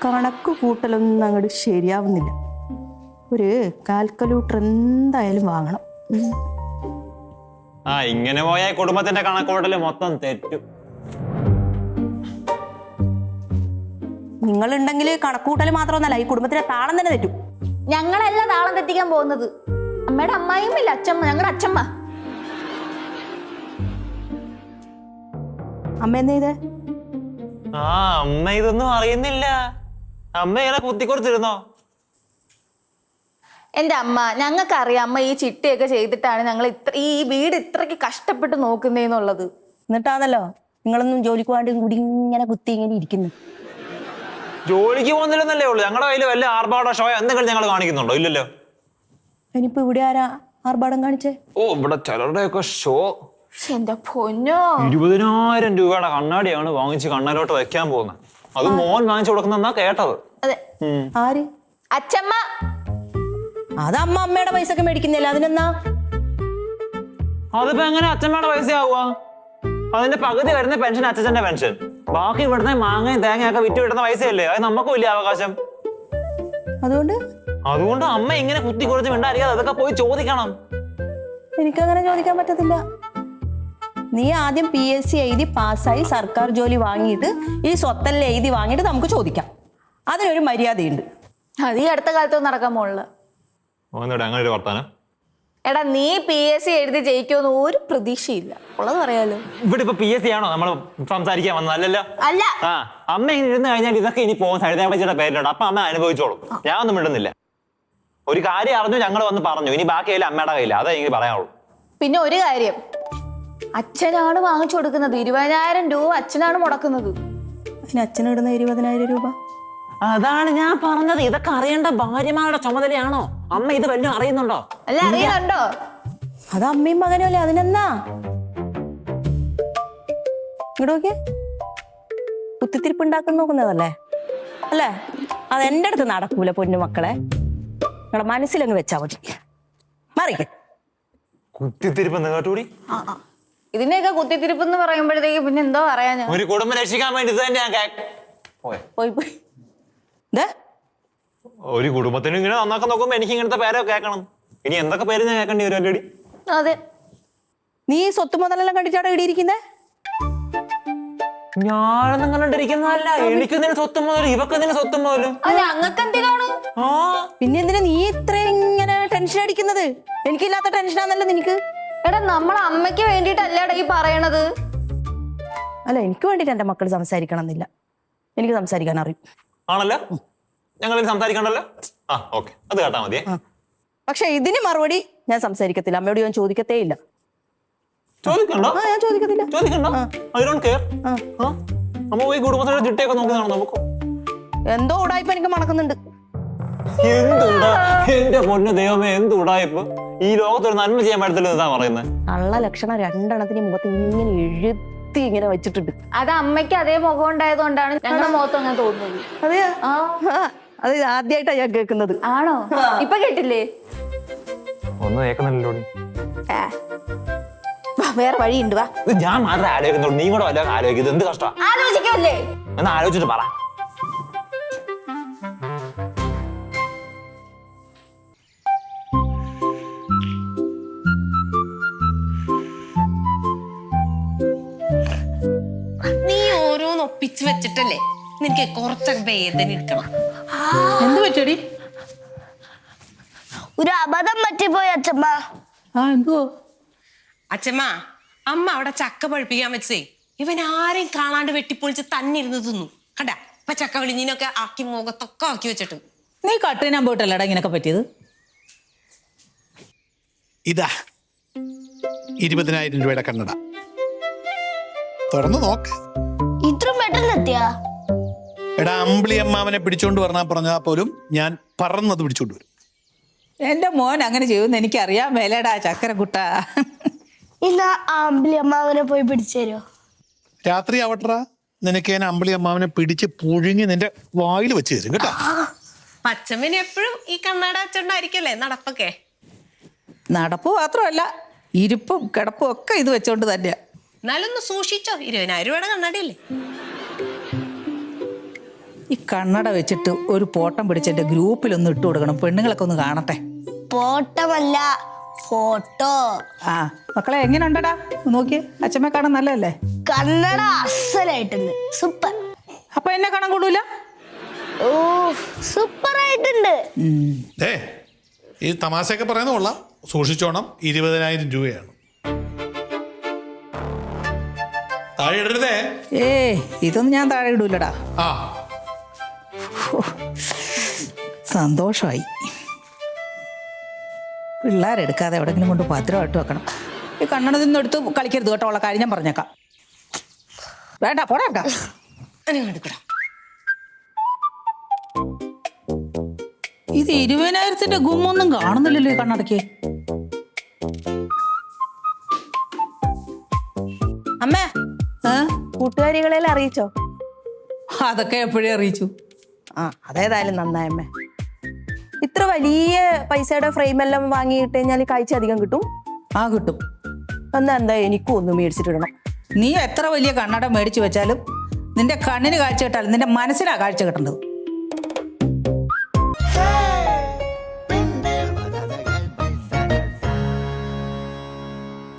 കണക്ക് കൂട്ടലൊന്നും അങ്ങോട്ട് ശരിയാവുന്നില്ല. ഒരു കാൽക്കുലേറ്റർ എന്തായാലും വാങ്ങണം. ഇങ്ങനെ പോയാൽ കുടുംബത്തിന്റെ കണക്കൂട്ടല് മൊത്തം തെറ്റും. നിങ്ങളുണ്ടെങ്കിൽ കണക്കൂട്ടൽ മാത്രമൊന്നല്ല, ഈ കുടുംബത്തിലെ താളം തന്നെ തെറ്റും. ഞങ്ങളല്ല താളം തെറ്റിക്കാൻ പോകുന്നത്. അമ്മയുടെ അമ്മായിയും ഇല്ല, അച്ഛമ്മ, ഞങ്ങളുടെ അച്ഛമ്മ. അമ്മ എന്താ ചെയ്തേ? അമ്മ ഇതൊന്നും അറിയുന്നില്ല. അമ്മ ഇങ്ങനെ കുത്തിക്കൊടുത്തിരുന്നോ? എന്റെ അമ്മ, ഞങ്ങൾക്കറിയാം അമ്മ ഈ ചിട്ടിയൊക്കെ ചെയ്തിട്ടാണ് ഞങ്ങൾ ഈ വീട് ഇത്രയ്ക്ക് കഷ്ടപ്പെട്ട് നോക്കുന്നേന്നുള്ളത്. എന്നിട്ടാണല്ലോ നിങ്ങളൊന്നും ജോലിക്ക് വേണ്ടി കൂടി ഇങ്ങനെ കുത്തി ഇങ്ങനെ ഇരിക്കുന്നു. ജോലിക്ക് പോകുന്നില്ലെന്നല്ലേ ഉള്ളു. ഞങ്ങളുടെ കയ്യിൽ വല്ല ആർഭാട ഷോ എന്തെങ്കിലും ഞങ്ങൾ കാണിക്കുന്നുണ്ടോ? ഇല്ലല്ലോ. ഇനിയിപ്പോ ഇവിടെ ആരാ ആർഭാടം കാണിച്ചേ? ഇവിടെ ചിലരുടെയൊക്കെ ഷോ. എന്റെ പൊന്നോ, 20,000 രൂപയുടെ കണ്ണാടിയാണ് വാങ്ങിച്ച് കണ്ണലോട്ട് വെക്കാൻ പോകുന്നത്. അത് മോൻ വാങ്ങിച്ചു കൊടുക്കുന്ന കേട്ടത്. അതെ. ആര്? അച്ഛമ്മ. അത് അമ്മ അമ്മയുടെ പൈസ ഒക്കെ മേടിക്കുന്നില്ല, അതിനെന്നാ? അതിപ്പോ എങ്ങനെ അച്ഛമ്മയുടെ പൈസ ആവുക? അതിന്റെ പകുതി വരുന്ന പെൻഷൻ അച്ഛന്റെ പെൻഷൻ, ബാക്കി ഇവിടുന്ന് മാങ്ങയും തേങ്ങയൊക്കെ വിറ്റ് വിടുന്ന പൈസയല്ലേ. അത് നമുക്കും ഇല്ല അവകാശം. അതുകൊണ്ട് അമ്മ ഇങ്ങനെ കുത്തി കുറച്ച് മിണ്ടായിരിക്കാതെ അതൊക്കെ പോയി ചോദിക്കണം. എനിക്കങ്ങനെ ചോദിക്കാൻ പറ്റത്തില്ല. നീ ആദ്യം PSC എഴുതി പാസ്സായി സർക്കാർ ജോലി വാങ്ങിയിട്ട് ഈ സ്വത്തെല്ലാം എഴുതി വാങ്ങിയിട്ട് നമുക്ക് ചോദിക്കാം. അതിനൊരു മര്യാദയുണ്ട്. അത് ഈ അടുത്ത കാലത്ത് നടക്കാൻ പോണില്ല. അങ്ങനെ ഒരു വർത്താനം. എടാ, നീ PSC എഴുതി ജയിക്കുമെന്ന് ഒരു പ്രതീക്ഷയില്ല, ഉള്ളത് പറയാലോ. ഇവിടെ ഇപ്പൊ PSC ആണോ നമ്മൾ സംസാരിക്കാൻ വന്നത്? അല്ലല്ലോ. അല്ല. അമ്മ ഇങ്ങനെ ഇരുന്ന് കഴിഞ്ഞാൽ ഇതൊക്കെ ഇനി പോകും സരിതയുടെ പേരിലുണ്ട്. അപ്പൊ അമ്മ അനുഭവിച്ചോളും. ഞാൻ ഒന്നും മിണ്ടുന്നില്ല. ഒരു കാര്യം അറിഞ്ഞു, ഞങ്ങൾ വന്ന് പറഞ്ഞു. ഇനി ബാക്കി കയ്യില്ല, അമ്മയുടെ കയ്യില്ല. അതേ എനിക്ക് പറയാനുള്ളൂ. പിന്നെ ഒരു കാര്യം, അച്ഛനാണ് വാങ്ങിച്ചു കൊടുക്കുന്നത്. 20,000 രൂപ അച്ഛനാണ് മുടക്കുന്നത്. അതിന് അച്ഛനിടുന്ന 20,000 രൂപ. അതാണ് ഞാൻ പറഞ്ഞത്. ഇതൊക്കെ അറിയേണ്ട ഭാര്യമാരുടെ ചുമതലയാണോ? അമ്മ ഇത് വല്ലതും അറിയുന്നുണ്ടോ? അല്ല, അറിയുന്നുണ്ടോ? അത് അമ്മയും മകനും അല്ലേ, അതിനെന്നാ? ഇങ്ങോട്ട് നോക്കിയേ, കുത്തിത്തിരിപ്പ് ഉണ്ടാക്കുന്ന നോക്കുന്നതല്ലേ അല്ലേ? അത് എൻ്റെ അടുത്ത് നടക്കൂല പൊന്നു മക്കളെ. നിങ്ങളുടെ മനസ്സിലങ്ങ് വെച്ചാ മതി. മാറിക്കേ. കുത്തിത്തിരിപ്പ് കേട്ടൂടി. ഇതിനെയൊക്കെ കുത്തിത്തിരിപ്പ് എന്ന് പറയുമ്പോഴത്തേക്ക് പിന്നെ എന്തോ പറയാ. ഒരു കുടുംബം രക്ഷിക്കാൻ വേണ്ടി ഇത് തന്നെ പോയി ഒരു കുടുംബത്തിന് ഇങ്ങനെ നന്നാക്കാൻ നോക്കുമ്പോ എനിക്ക് ഇങ്ങനത്തെ പേരൊക്കെ കേൾക്കണം. ഇനി എന്തൊക്കെ പേര് ഞാൻ കേൾക്കേണ്ടി വരും അല്ലേടി? അതെ. നീ സ്വത്ത് മുതലെല്ലാം കണ്ടിട്ടാണ് ഇടിയിരിക്കുന്നേ? ഞാനൊന്നും കണ്ടിരിക്കുന്നതല്ല. എനിക്കെന്തിനും സ്വത്തും മുതലും ഇവക്കെന്തിനും സ്വത്തും മുതലും. ഞങ്ങൾക്ക് എന്തിനാണ്? പിന്നെ എന്തിനാ നീ ഇത്ര ഇങ്ങനെ ടെൻഷൻ അടിക്കുന്നത്? എനിക്കില്ലാത്ത ടെൻഷനാന്നല്ലോ നിനക്ക്. എടാ, നമ്മളെ അമ്മയ്ക്ക് വേണ്ടിട്ടല്ലേടാ ഈ പറയണത്. അല്ല, എനിക്ക് വേണ്ടിട്ട് എന്റെ മക്കൾ സംസാരിക്കണം എന്നില്ല. എനിക്ക് സംസാരിക്കാൻ അറിയും. ആണല്ലോ, ഞങ്ങൾ സംസാരിക്കണ്ടല്ലോ. ഓക്കെ, അത് കേട്ടാ മതിയേ. പക്ഷെ ഇതിന് മറുപടി ഞാൻ സംസാരിക്കത്തില്ല. അമ്മയോട് ഞാൻ ചോദിക്കത്തേ ഇല്ല. ചോദിക്കണ്ടോ? ഞാൻ ചോദിക്കത്തില്ല. ചോദിക്കണ്ടോ? I don't care. അമ്മ പോയി കുടുംബത്തിന്റെ ചിട്ടയൊക്കെ നോക്കുന്നതാണോ നമുക്ക്? എന്തോ ഉടായ്പ എനിക്ക് മണക്കുന്നുണ്ട്. എന്റെ പൊന്നു ദൈവമേ, എന്ത് ഉടായ്പ! ഈ ലോകത്തൊരു നന്മ ചെയ്യാൻ പറ്റത്തില്ല എന്നാ പറയുന്നത്. കള്ള ലക്ഷണം 2 എണ്ണത്തിന് മുഖത്ത് ഇങ്ങനെ എഴുത്തി ഇങ്ങനെ വെച്ചിട്ടുണ്ട്. അത് അമ്മയ്ക്ക് അതേ മുഖം ഉണ്ടായതുകൊണ്ടാണ് ഞങ്ങളുടെ മുഖത്ത് അങ്ങനെ തോന്നുന്നത്. അതെയാ? അത് ആദ്യമായിട്ടാ ഞാൻ കേൾക്കുന്നത്. ആണോ? ഇപ്പൊ കേട്ടില്ലേ? ഒന്നും കേൾക്കുന്നില്ലല്ലോ. വേറെ വഴിയുണ്ട്, വാ. ഞാൻ മാത്രമേ ആലോചിക്കുന്നുള്ളൂ, നീ കൂടെ വല്ല ആലോചിക്കുന്നത്. എന്ത് കഷ്ടം! ആലോചിക്കല്ലേ? എന്നാ ആലോചിച്ചിട്ട് പറ. നീ ഓരോന്ന് ഒപ്പിച്ച് വെച്ചിട്ടല്ലേ നിനക്ക് കുറച്ചൊക്കെ വേദന എടുക്കണം. എന്ത് പറ്റടി? ഒരു അബദ്ധം പറ്റിപ്പോയി അച്ഛമ്മ. എന്തുവോ? അച്ഛമ്മ, അമ്മ അവിടെ ചക്ക പഴുപ്പിക്കാൻ വെച്ചേ ഇവൻ ആരെയും കാണാണ്ട് വെട്ടിപ്പൊളിച്ച് തന്നെ ഇരുന്ന് തിന്നു. കണ്ട ഇപ്പൊ ചക്ക വിളിഞ്ഞിനൊക്കെ ആക്കി മുഖത്തൊക്കെ ആക്കി വെച്ചിട്ട്. നീ കട്ടിനാൻ പോയിട്ടല്ലടാ ഇങ്ങനൊക്കെ പറ്റിയത്. ഇതാ 20,000 രൂപയുടെ കണ്ണട, തുറന്നു നോക്ക്. ഇത്ര പെട്ടെന്ന് എത്തിയാ? എടാ, അമ്പിളി അമ്മാവനെ പിടിച്ചോണ്ട് പറഞ്ഞാൽ പോലും ഞാൻ പറന്നത് പിടിച്ചോണ്ട് വരും. എന്റെ മോൻ അങ്ങനെ ചെയ്യുമെന്ന് എനിക്കറിയാൻ മേലേടാ ചക്കരക്കുട്ട. ഇന്ന് ആ അമ്പിളി അമ്മാവനെ പോയി പിടിച്ചു തരുമോ? രാത്രി ആവട്ടറാ, നിനക്ക് ഞാൻ അമ്പിളി അമ്മാവനെ പിടിച്ച് പുഴുങ്ങി നിന്റെ വായിൽ വെച്ച് തരും കേട്ടോ. പച്ചമ്മന് എപ്പോഴും ഈ കണ്ണാട വെച്ചോണ്ടായിരിക്കല്ലേ നടപ്പൊക്കെ. നടപ്പ് മാത്രമല്ല, ഇരിപ്പും കിടപ്പും ഒക്കെ ഇത് വെച്ചോണ്ട് തന്നെയാ. എന്നാലൊന്ന് സൂക്ഷിച്ചോ, 20,000 രൂപയുടെ കണ്ണാടിയല്ലേ. ഈ കണ്ണട വെച്ചിട്ട് ഒരു പോട്ടം പിടിച്ചെന്റെ ഗ്രൂപ്പിലൊന്ന് ഇട്ട് കൊടുക്കണം, പെണ്ണുങ്ങളൊക്കെ ഒന്ന് കാണട്ടെ. പോട്ടമല്ല, ഫോട്ടോ. ആ മക്കളെ എങ്ങനെ ഉണ്ടടാ? നോക്കിയേ, അച്ഛമ്മ കാണാൻ നല്ലതല്ലേ? കണ്ണട അസലായിട്ടുണ്ട്, സൂപ്പർ. അപ്പൊ എന്നെ കാണാൻ കൊള്ളൂല? ഓ സൂപ്പർ ആയിട്ടുണ്ട്. ഈ തമാശയൊക്കെ പറയുന്ന കൊള്ളാം, സൂക്ഷിച്ചോണം. 20,000 രൂപയാണ്. താഴെ ഇടരുതേ. ഇതൊന്നും ഞാൻ താഴെ ഇടൂലടാ. ആ സന്തോഷമായി. പിള്ളേരെടുക്കാതെ എവിടെങ്കിലും കൊണ്ട് ഭദ്രമായിട്ട് വെക്കണം. ഈ കണ്ണട നിന്ന് എടുത്ത് കളിക്കരുത് കേട്ടോ, ഉള്ള കാര്യം ഞാൻ പറഞ്ഞേക്കാം. വേണ്ട പോടാ. ഇത് 20,000 ഗുമ്മൊന്നും കാണുന്നില്ലല്ലോ ഈ കണ്ണടയ്ക്ക്. അമ്മേ, കൂട്ടുകാരികളെല്ലാം അറിയിച്ചോ? അതൊക്കെ എപ്പോഴേ അറിയിച്ചു. അതേതായാലും നന്നായമ്മേ. ഇത്ര വലിയ പൈസയുടെ ഫ്രെയിം എല്ലാം വാങ്ങിയിട്ട് കഴിഞ്ഞാൽ കാഴ്ച അധികം കിട്ടും. കിട്ടും. എന്താ എനിക്കും ഒന്ന് മേടിച്ചിട്ടിടണം. നീ എത്ര വലിയ കണ്ണട മേടിച്ചു വെച്ചാലും നിന്റെ കണ്ണിന് കാഴ്ച കിട്ടാലും നിന്റെ മനസ്സിനാ കാഴ്ച കിട്ടേണ്ടത്.